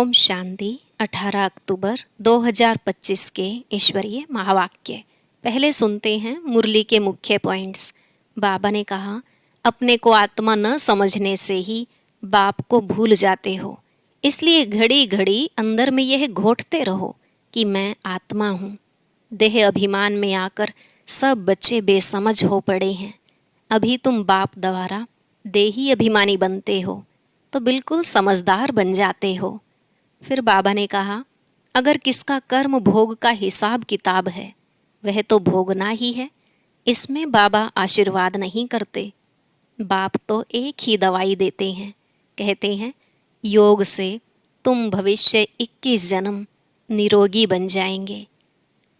ओम शांति। 18 अक्टूबर 2025 के ईश्वरीय महावाक्य। पहले सुनते हैं मुरली के मुख्य पॉइंट्स। बाबा ने कहा, अपने को आत्मा न समझने से ही बाप को भूल जाते हो, इसलिए घड़ी घड़ी अंदर में यह घोटते रहो कि मैं आत्मा हूँ। देह अभिमान में आकर सब बच्चे बेसमझ हो पड़े हैं। अभी तुम बाप द्वारा देही अभिमानी बनते हो तो बिल्कुल समझदार बन जाते हो। फिर बाबा ने कहा, अगर किसका कर्म भोग का हिसाब किताब है वह तो भोगना ही है। इसमें बाबा आशीर्वाद नहीं करते। बाप तो एक ही दवाई देते हैं, कहते हैं योग से तुम भविष्य 21 जन्म निरोगी बन जाएंगे।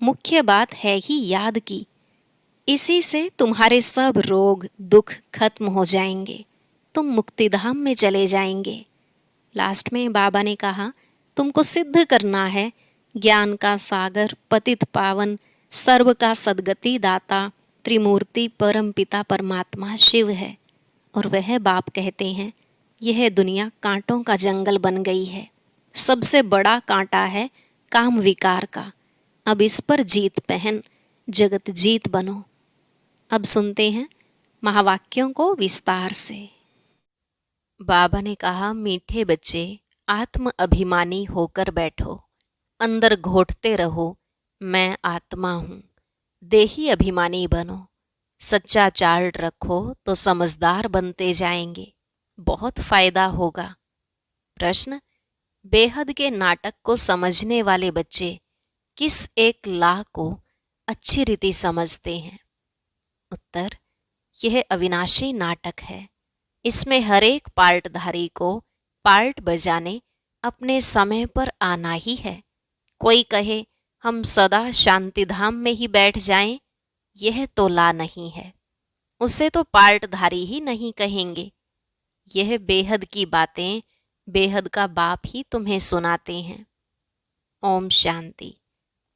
मुख्य बात है ही याद की, इसी से तुम्हारे सब रोग दुख खत्म हो जाएंगे, तुम मुक्तिधाम में चले जाएंगे। लास्ट में बाबा ने कहा, तुमको सिद्ध करना है ज्ञान का सागर पतित पावन सर्व का सद्गति दाता त्रिमूर्ति परम पिता परमात्मा शिव है। और वह बाप कहते हैं, यह दुनिया कांटों का जंगल बन गई है। सबसे बड़ा कांटा है काम विकार का। अब इस पर जीत पहन जगत जीत बनो। अब सुनते हैं महावाक्यों को विस्तार से। बाबा ने कहा, मीठे बच्चे आत्म अभिमानी होकर बैठो, अंदर घोटते रहो मैं आत्मा हूँ। देही अभिमानी बनो, सच्चा चार्ट रखो तो समझदार बनते जाएंगे, बहुत फायदा होगा। प्रश्न, बेहद के नाटक को समझने वाले बच्चे किस एक ला को अच्छी रीति समझते हैं? उत्तर, यह अविनाशी नाटक है। इसमें हर एक पार्टधारी को पार्ट बजाने अपने समय पर आना ही है। कोई कहे हम सदा शांति धाम में ही बैठ जाएं, यह तो ला नहीं है। उसे तो पार्टधारी ही नहीं कहेंगे। यह बेहद की बातें बेहद का बाप ही तुम्हें सुनाते हैं। ओम शांति।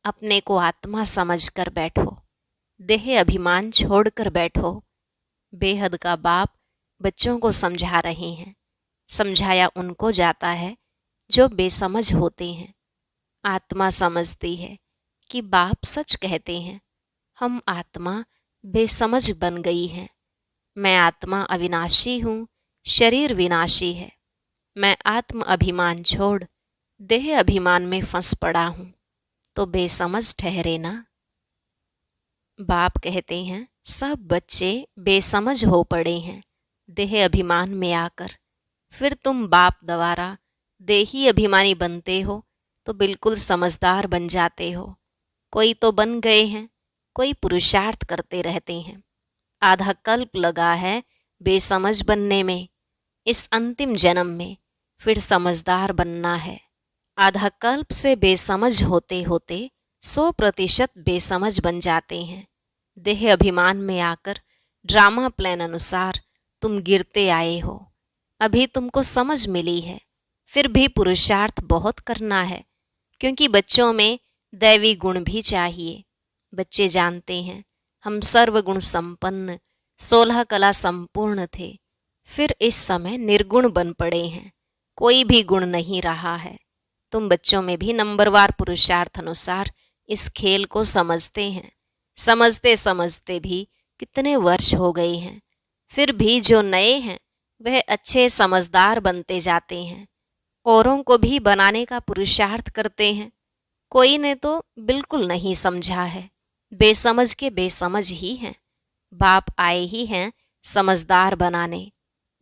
अपने को आत्मा समझकर बैठो, देह अभिमान छोड़कर बैठो। बेहद का बाप बच्चों को समझा रहे हैं। समझाया उनको जाता है जो बेसमझ होते हैं। आत्मा समझती है कि बाप सच कहते हैं। हम आत्मा बेसमझ बन गई है। मैं आत्मा अविनाशी हूँ, शरीर विनाशी है। मैं आत्म अभिमान छोड़ देह अभिमान में फंस पड़ा हूँ, तो बेसमझ ठहरे ना। बाप कहते हैं, सब बच्चे बेसमझ हो पड़े हैं देह अभिमान में आकर। फिर तुम बाप द्वारा देही अभिमानी बनते हो तो बिल्कुल समझदार बन जाते हो। कोई तो बन गए हैं, कोई पुरुषार्थ करते रहते हैं। आधा कल्प लगा है बेसमझ बनने में। इस अंतिम जन्म में फिर समझदार बनना है। आधा कल्प से बेसमझ होते होते 100% बेसमझ बन जाते हैं। देह अभिमान में आकर ड्रामा प्लान अनुसार तुम गिरते आए हो। अभी तुमको समझ मिली है, फिर भी पुरुषार्थ बहुत करना है, क्योंकि बच्चों में दैवी गुण भी चाहिए। बच्चे जानते हैं हम सर्वगुण संपन्न 16 कला संपूर्ण थे, फिर इस समय निर्गुण बन पड़े हैं, कोई भी गुण नहीं रहा है। तुम बच्चों में भी नंबरवार पुरुषार्थ अनुसार इस खेल को समझते हैं। समझते समझते भी कितने वर्ष हो गए हैं, फिर भी जो नए हैं वह अच्छे समझदार बनते जाते हैं। औरों को भी बनाने का पुरुषार्थ करते हैं। कोई ने तो बिल्कुल नहीं समझा है, बेसमझ के बेसमझ ही हैं। बाप आए ही हैं समझदार बनाने।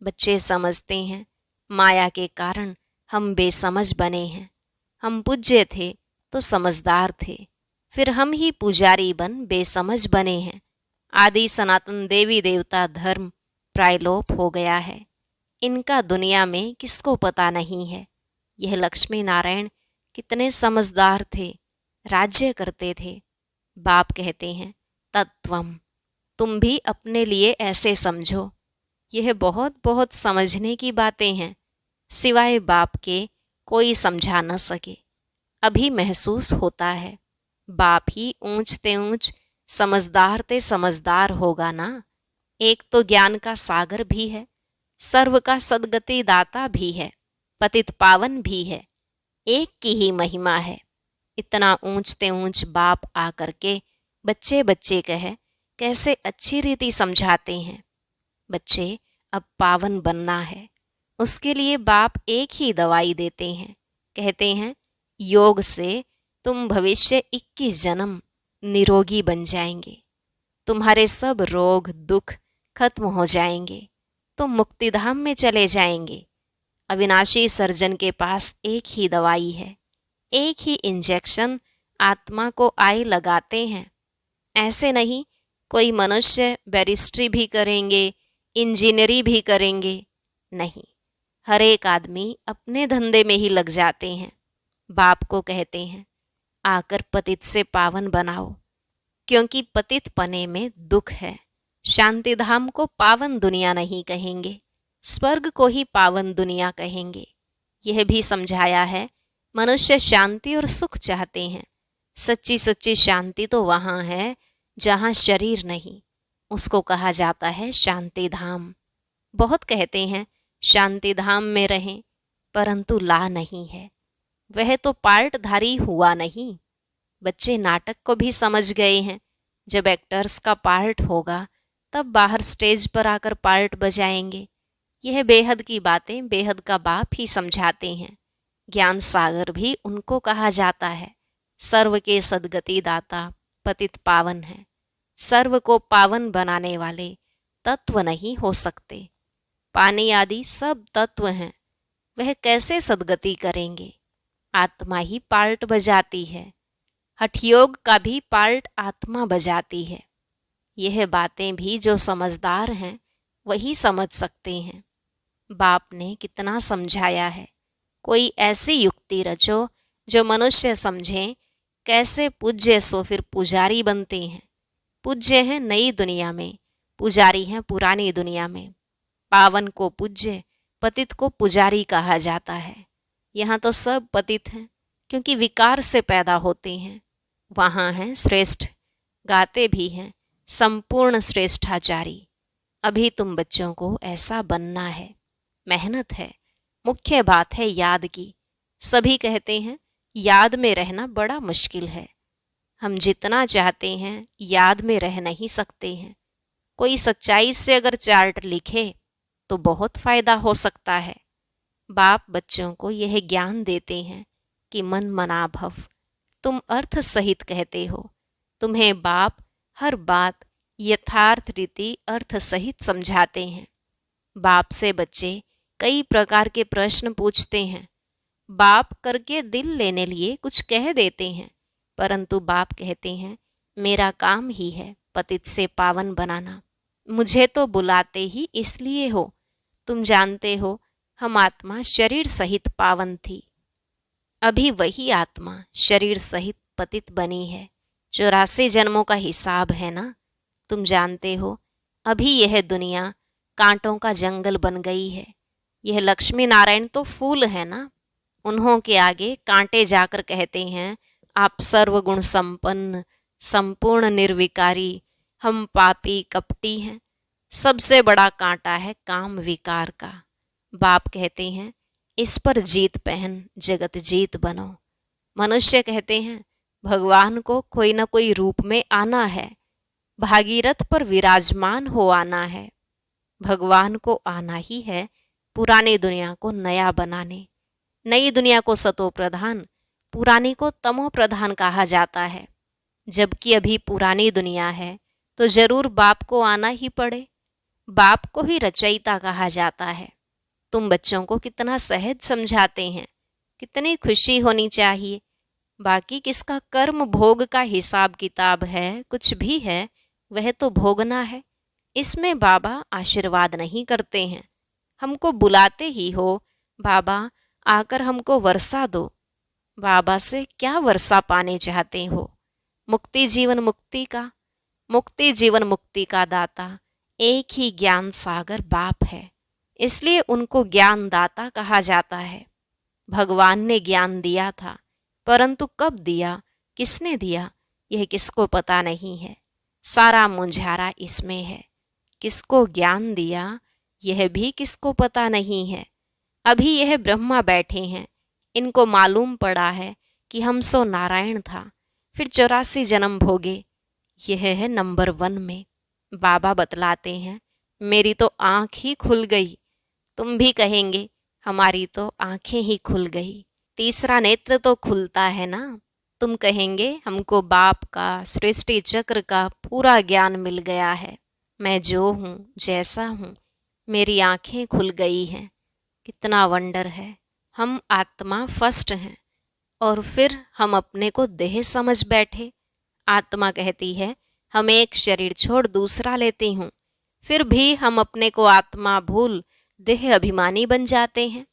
बच्चे समझते हैं माया के कारण हम बेसमझ बने हैं। हम पूज्य थे तो समझदार थे, फिर हम ही पुजारी बन बेसमझ बने हैं। आदि सनातन देवी देवता धर्म प्रायलोप हो गया है। इनका दुनिया में किसको पता नहीं है। यह लक्ष्मी नारायण कितने समझदार थे, राज्य करते थे। बाप कहते हैं, तत्वम, तुम भी अपने लिए ऐसे समझो। यह बहुत बहुत समझने की बातें हैं, सिवाय बाप के कोई समझा न सके। अभी महसूस होता है बाप ही ऊंचते ऊंच समझदार ते समझदार होगा ना। एक तो ज्ञान का सागर भी है, सर्व का सद्गति दाता भी है, पतित पावन भी है। एक की ही महिमा है। इतना ऊंचते ऊंच बाप आकर के बच्चे बच्चे कहे कैसे अच्छी रीति समझाते हैं। बच्चे, अब पावन बनना है, उसके लिए बाप एक ही दवाई देते हैं। कहते हैं योग से तुम भविष्य 21 जन्म निरोगी बन जाएंगे, तुम्हारे सब रोग दुख खत्म हो जाएंगे, तुम मुक्तिधाम में चले जाएंगे। अविनाशी सर्जन के पास एक ही दवाई है, एक ही इंजेक्शन आत्मा को आए लगाते हैं। ऐसे नहीं कोई मनुष्य बैरिस्ट्री भी करेंगे, इंजीनियरी भी करेंगे, नहीं, हर एक आदमी अपने धंधे में ही लग जाते हैं। बाप को कहते हैं आकर पतित से पावन बनाओ, क्योंकि पतित पने में दुख है। शांति धाम को पावन दुनिया नहीं कहेंगे, स्वर्ग को ही पावन दुनिया कहेंगे। यह भी समझाया है मनुष्य शांति और सुख चाहते हैं। सच्ची सच्ची शांति तो वहाँ है जहाँ शरीर नहीं, उसको कहा जाता है शांति धाम। बहुत कहते हैं शांति धाम में रहें, परंतु ला नहीं है, वह तो पार्टधारी हुआ नहीं। बच्चे नाटक को भी समझ गए हैं, जब एक्टर्स का पार्ट होगा तब बाहर स्टेज पर आकर पार्ट बजाएंगे। यह बेहद की बातें बेहद का बाप ही समझाते हैं। ज्ञान सागर भी उनको कहा जाता है। सर्व के सद्गति दाता पतित पावन है। सर्व को पावन बनाने वाले तत्व नहीं हो सकते। पानी आदि सब तत्व हैं, वह कैसे सद्गति करेंगे? आत्मा ही पार्ट बजाती है। हठयोग का भी पार्ट आत्मा बजाती है। यह बातें भी जो समझदार हैं वही समझ सकते हैं। बाप ने कितना समझाया है। कोई ऐसी युक्ति रचो जो मनुष्य समझें कैसे पूज्य सो फिर पुजारी बनते हैं। पूज्य हैं नई दुनिया में, पुजारी हैं पुरानी दुनिया में। पावन को पूज्य, पतित को पुजारी कहा जाता है। यहाँ तो सब पतित हैं, क्योंकि विकार से पैदा होते हैं। वहाँ हैं श्रेष्ठ, गाते भी हैं संपूर्ण श्रेष्ठाचारी। अभी तुम बच्चों को ऐसा बनना है। मेहनत है, मुख्य बात है याद की। सभी कहते हैं याद में रहना बड़ा मुश्किल है। हम जितना चाहते हैं याद में रह नहीं सकते हैं। कोई सच्चाई से अगर चार्ट लिखे तो बहुत फायदा हो सकता है। बाप बच्चों को यह ज्ञान देते हैं कि मन मना भव, तुम अर्थ सहित कहते हो। तुम्हें बाप हर बात यथार्थ रीति अर्थ सहित समझाते हैं। बाप से बच्चे कई प्रकार के प्रश्न पूछते हैं। बाप करके दिल लेने लिए कुछ कह देते हैं, परंतु बाप कहते हैं मेरा काम ही है पतित से पावन बनाना। मुझे तो बुलाते ही इसलिए हो। तुम जानते हो हम आत्मा शरीर सहित पावन थी, अभी वही आत्मा शरीर सहित पतित बनी है। 84 जन्मों का हिसाब है ना। तुम जानते हो अभी यह दुनिया कांटों का जंगल बन गई है। यह लक्ष्मी नारायण तो फूल है ना, उन्हों के आगे कांटे जाकर कहते हैं आप सर्वगुण संपन्न संपूर्ण निर्विकारी, हम पापी कपटी हैं। सबसे बड़ा कांटा है काम विकार का। बाप कहते हैं इस पर जीत पहन जगत जीत बनो। मनुष्य कहते हैं भगवान को कोई न कोई रूप में आना है, भागीरथ पर विराजमान हो आना है। भगवान को आना ही है पुरानी दुनिया को नया बनाने। नई दुनिया को सतो प्रधान, पुरानी को तमो प्रधान कहा जाता है। जबकि अभी पुरानी दुनिया है तो जरूर बाप को आना ही पड़े। बाप को ही रचयिता कहा जाता है। तुम बच्चों को कितना सहज समझाते हैं, कितनी खुशी होनी चाहिए। बाकी किसका कर्म भोग का हिसाब किताब है, कुछ भी है, वह तो भोगना है। इसमें बाबा आशीर्वाद नहीं करते हैं। हमको बुलाते ही हो बाबा आकर हमको वर्षा दो। बाबा से क्या वर्षा पाने चाहते हो? मुक्ति जीवन मुक्ति का, मुक्ति जीवन मुक्ति का दाता एक ही ज्ञान सागर बाप है, इसलिए उनको ज्ञान दाता कहा जाता है। भगवान ने ज्ञान दिया था, परंतु कब दिया, किसने दिया, यह किसको पता नहीं है। सारा मुंझारा इसमें है। किसको ज्ञान दिया यह भी किसको पता नहीं है। अभी यह ब्रह्मा बैठे हैं, इनको मालूम पड़ा है कि हम सो नारायण था, फिर 84 जन्म भोगे। यह है नंबर 1 में। बाबा बतलाते हैं, मेरी तो आँख ही खुल गई। तुम भी कहेंगे, हमारी तो आंखें ही खुल गई। तीसरा नेत्र तो खुलता है ना। तुम कहेंगे, हमको बाप का, सृष्टि चक्र का पूरा ज्ञान मिल गया है। मैं जो हूँ, जैसा हूँ, मेरी आंखें खुल गई हैं। कितना वंडर है। हम आत्मा फर्स्ट हैं और फिर हम अपने को देह समझ बैठे। आत्मा कहती है, हम एक शरीर छोड़ दूसरा लेती हूँ। फिर भी हम अपने को आत्मा भूल देह अभिमानी बन जाते हैं।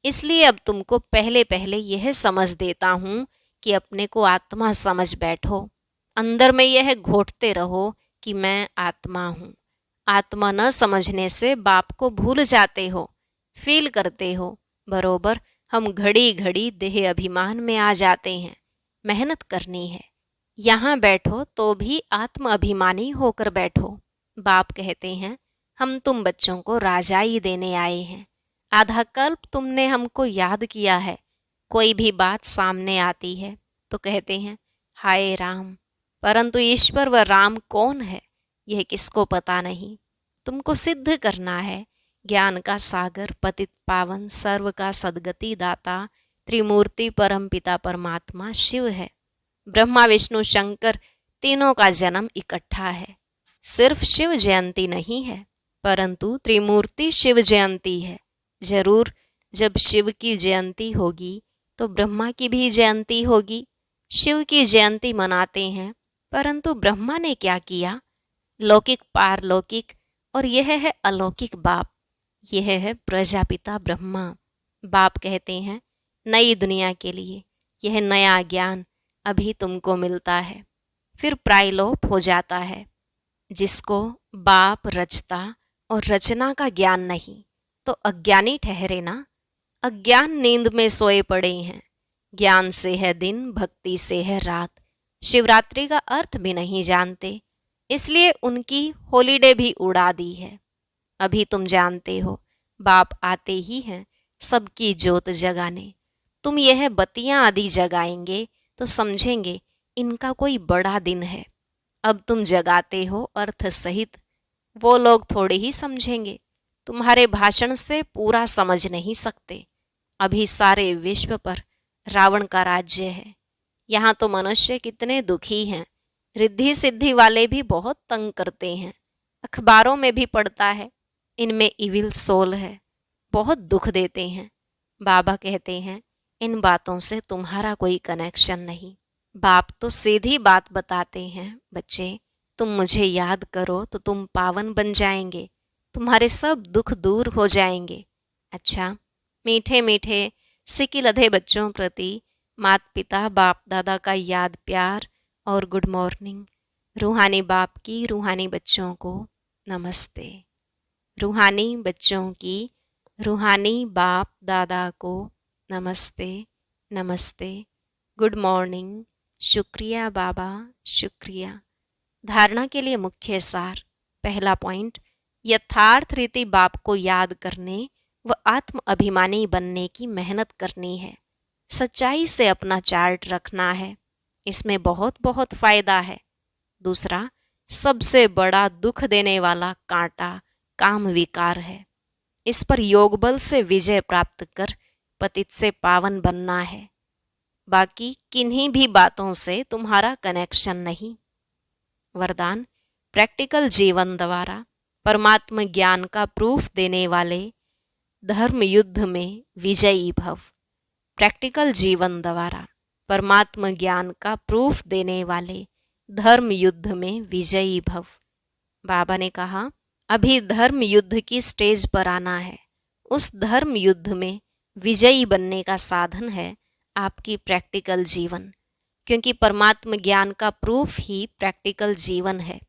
इसलिए अब तुमको पहले पहले यह समझ देता हूँ कि अपने को आत्मा समझ बैठो। अंदर में यह घोटते रहो कि मैं आत्मा हूँ। आत्मा न समझने से बाप को भूल जाते हो, फील करते हो। बरोबर हम घड़ी घड़ी देह अभिमान में आ जाते हैं। मेहनत करनी है। यहाँ बैठो तो भी आत्म अभिमानी होकर बैठो। बाप कहते हैं, हम तुम बच्चों को राजाई देने आए हैं। आधा कल्प तुमने हमको याद किया है। कोई भी बात सामने आती है तो कहते हैं, हाय राम। परंतु ईश्वर व राम कौन है, यह किसको पता नहीं। तुमको सिद्ध करना है, ज्ञान का सागर, पतित पावन, सर्व का सद्गति दाता, त्रिमूर्ति परम पिता परमात्मा शिव है। ब्रह्मा विष्णु शंकर तीनों का जन्म इकट्ठा है। सिर्फ शिव जयंती नहीं है, परंतु त्रिमूर्ति शिव जयंती है। जरूर जब शिव की जयंती होगी तो ब्रह्मा की भी जयंती होगी। शिव की जयंती मनाते हैं, परंतु ब्रह्मा ने क्या किया? लौकिक पारलौकिक और यह है अलौकिक बाप। यह है प्रजापिता ब्रह्मा। बाप कहते हैं, नई दुनिया के लिए यह नया ज्ञान अभी तुमको मिलता है, फिर प्रायलोप हो जाता है। जिसको बाप रचता और रचना का ज्ञान नहीं तो अज्ञानी ठहरे ना। अज्ञान नींद में सोए पड़े हैं। ज्ञान से है दिन, भक्ति से है रात। शिवरात्रि का अर्थ भी नहीं जानते, इसलिए उनकी हॉलीडे भी उड़ा दी है। अभी तुम जानते हो, बाप आते ही हैं सबकी जोत जगाने। तुम यह बत्तियां आदि जगाएंगे तो समझेंगे इनका कोई बड़ा दिन है। अब तुम जगाते हो अर्थ सहित, वो लोग थोड़े ही समझेंगे। तुम्हारे भाषण से पूरा समझ नहीं सकते। अभी सारे विश्व पर रावण का राज्य है। यहाँ तो मनुष्य कितने दुखी हैं। रिद्धि सिद्धि वाले भी बहुत तंग करते हैं। अखबारों में भी पढ़ता है, इनमें इविल सोल है, बहुत दुख देते हैं। बाबा कहते हैं, इन बातों से तुम्हारा कोई कनेक्शन नहीं। बाप तो सीधी बात बताते हैं, बच्चे तुम मुझे याद करो तो तुम पावन बन जाएंगे, तुम्हारे सब दुख दूर हो जाएंगे। अच्छा, मीठे मीठे सिकी लधे बच्चों प्रति माता पिता बाप दादा का याद प्यार और गुड मॉर्निंग। रूहानी बाप की रूहानी बच्चों को नमस्ते। रूहानी बच्चों की रूहानी बाप दादा को नमस्ते नमस्ते, गुड मॉर्निंग, शुक्रिया बाबा, शुक्रिया। धारणा के लिए मुख्य सार। पहला पॉइंट, यथार्थ रीति बाप को याद करने व आत्म अभिमानी बनने की मेहनत करनी है। सच्चाई से अपना चार्ट रखना है, इसमें बहुत बहुत फायदा है। दूसरा, सबसे बड़ा दुख देने वाला कांटा काम विकार है। इस पर योग बल से विजय प्राप्त कर पतित से पावन बनना है। बाकी किन्हीं भी बातों से तुम्हारा कनेक्शन नहीं। वरदान, प्रैक्टिकल जीवन द्वारा परमात्म ज्ञान का प्रूफ देने वाले धर्म युद्ध में विजयी भव। प्रैक्टिकल जीवन द्वारा परमात्म ज्ञान का प्रूफ देने वाले धर्म युद्ध में विजयी भव। बाबा ने कहा, अभी धर्म युद्ध की स्टेज पर आना है। उस धर्म युद्ध में विजयी बनने का साधन है आपकी प्रैक्टिकल जीवन, क्योंकि परमात्म ज्ञान का प्रूफ ही प्रैक्टिकल जीवन है।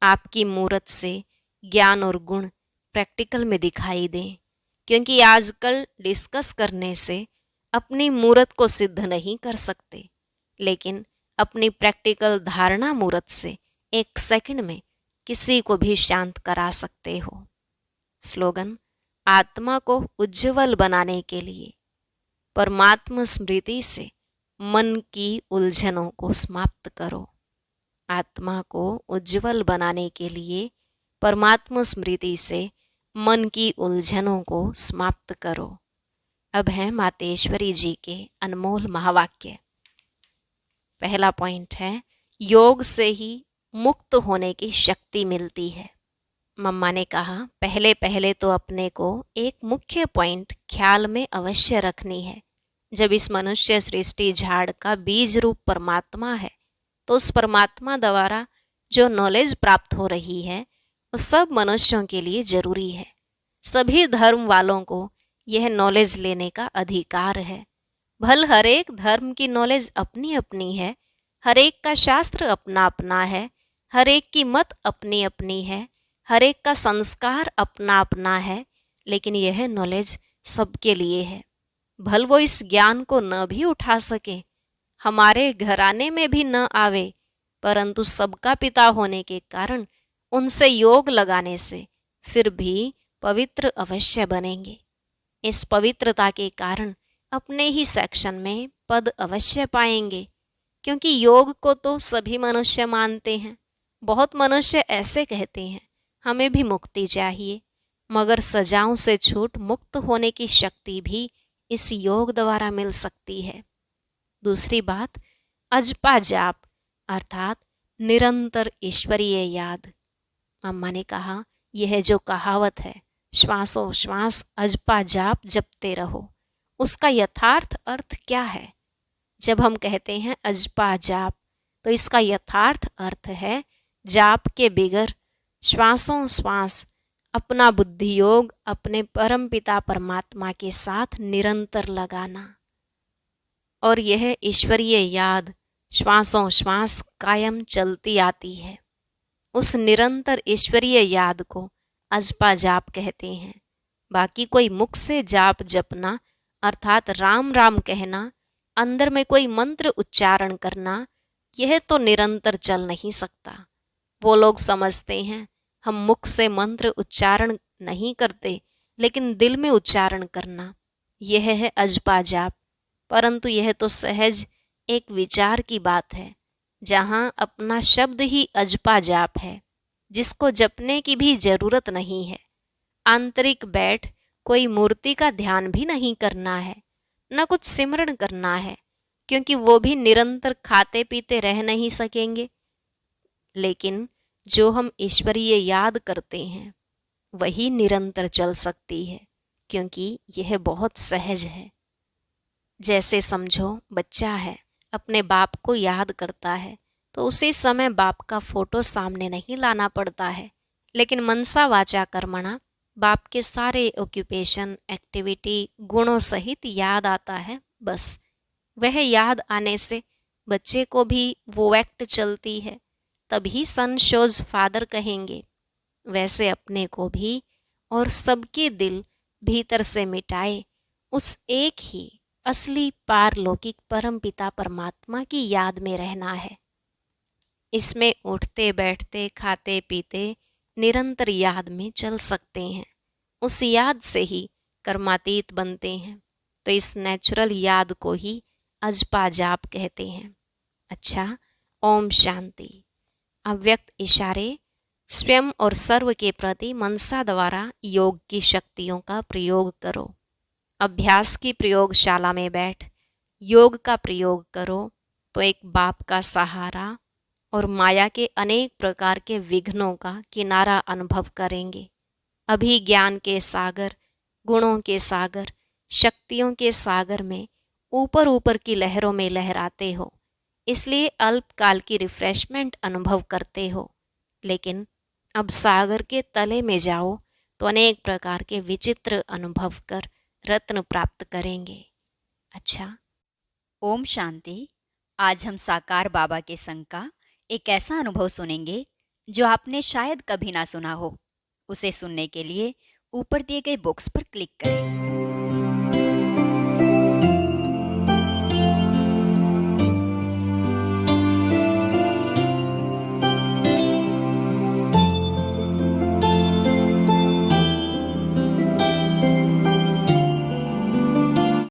आपकी मूरत से ज्ञान और गुण प्रैक्टिकल में दिखाई दें, क्योंकि आजकल डिस्कस करने से अपनी मूरत को सिद्ध नहीं कर सकते, लेकिन अपनी प्रैक्टिकल धारणा मूरत से 1 सेकंड में किसी को भी शांत करा सकते हो। स्लोगन, आत्मा को उज्जवल बनाने के लिए परमात्मा स्मृति से मन की उलझनों को समाप्त करो। आत्मा को उज्जवल बनाने के लिए परमात्मा स्मृति से मन की उलझनों को समाप्त करो। अब है मातेश्वरी जी के अनमोल महावाक्य। पहला पॉइंट है, योग से ही मुक्त होने की शक्ति मिलती है। मम्मा ने कहा पहले पहले तो अपने को एक मुख्य पॉइंट ख्याल में अवश्य रखनी है। जब इस मनुष्य सृष्टि झाड़ का बीज रूप परमात्मा है, तो उस परमात्मा द्वारा जो नॉलेज प्राप्त हो रही है वो सब मनुष्यों के लिए जरूरी है। सभी धर्म वालों को यह नॉलेज लेने का अधिकार है। भल हर एक धर्म की नॉलेज अपनी अपनी है, हर एक का शास्त्र अपना अपना है, हर एक की मत अपनी अपनी है, हर एक का संस्कार अपना अपना है, लेकिन यह नॉलेज सबके लिए है। भल वो इस ज्ञान को न भी उठा सके, हमारे घराने में भी न आवे, परंतु सबका पिता होने के कारण उनसे योग लगाने से फिर भी पवित्र अवश्य बनेंगे। इस पवित्रता के कारण अपने ही सेक्शन में पद अवश्य पाएंगे, क्योंकि योग को तो सभी मनुष्य मानते हैं। बहुत मनुष्य ऐसे कहते हैं हमें भी मुक्ति चाहिए, मगर सजाओं से छूट मुक्त होने की शक्ति भी इस योग द्वारा मिल सकती है। दूसरी बात, अजपा जाप अर्थात निरंतर ईश्वरीय याद। अम्मा ने कहा यह जो कहावत है, श्वासों श्वास अजपा जाप जपते रहो, उसका यथार्थ अर्थ क्या है? जब हम कहते हैं अजपा जाप, तो इसका यथार्थ अर्थ है जाप के बिगर श्वासों श्वास अपना बुद्धि योग अपने परम पिता परमात्मा के साथ निरंतर लगाना। और यह ईश्वरीय याद श्वासों श्वास कायम चलती आती है। उस निरंतर ईश्वरीय याद को अजपा जाप कहते हैं। बाकी कोई मुख से जाप जपना अर्थात राम राम कहना, अंदर में कोई मंत्र उच्चारण करना, यह तो निरंतर चल नहीं सकता। वो लोग समझते हैं हम मुख से मंत्र उच्चारण नहीं करते, लेकिन दिल में उच्चारण करना, यह है अजपा जाप। परंतु यह तो सहज एक विचार की बात है, जहाँ अपना शब्द ही अजपा जाप है, जिसको जपने की भी जरूरत नहीं है। आंतरिक बैठ कोई मूर्ति का ध्यान भी नहीं करना है, न कुछ सिमरण करना है, क्योंकि वो भी निरंतर खाते पीते रह नहीं सकेंगे। लेकिन जो हम ईश्वरीय याद करते हैं वही निरंतर चल सकती है, क्योंकि यह बहुत सहज है। जैसे समझो बच्चा है, अपने बाप को याद करता है, तो उसी समय बाप का फोटो सामने नहीं लाना पड़ता है, लेकिन मनसा वाचा कर्मणा बाप के सारे ऑक्यूपेशन एक्टिविटी गुणों सहित याद आता है। बस वह याद आने से बच्चे को भी वो एक्ट चलती है, तभी सन शोज फादर कहेंगे। वैसे अपने को भी और सबके दिल भीतर से मिटाए उस एक ही असली पारलौकिक परम पिता परमात्मा की याद में रहना है। इसमें उठते बैठते खाते पीते निरंतर याद में चल सकते हैं। उस याद से ही कर्मातीत बनते हैं। तो इस नेचुरल याद को ही अजपा जाप कहते हैं। अच्छा, ओम शांति। अव्यक्त इशारे स्वयं और सर्व के प्रति मनसा द्वारा योग की शक्तियों का प्रयोग करो। अभ्यास की प्रयोगशाला में बैठ योग का प्रयोग करो तो एक बाप का सहारा और माया के अनेक प्रकार के विघ्नों का किनारा अनुभव करेंगे। अभी ज्ञान के सागर, गुणों के सागर, शक्तियों के सागर में ऊपर ऊपर की लहरों में लहराते हो, इसलिए अल्पकाल की रिफ्रेशमेंट अनुभव करते हो। लेकिन अब सागर के तले में जाओ तो अनेक प्रकार के विचित्र अनुभव कर रत्न प्राप्त करेंगे। अच्छा, ओम शांति। आज हम साकार बाबा के संग का एक ऐसा अनुभव सुनेंगे जो आपने शायद कभी ना सुना हो। उसे सुनने के लिए ऊपर दिए गए बॉक्स पर क्लिक करें।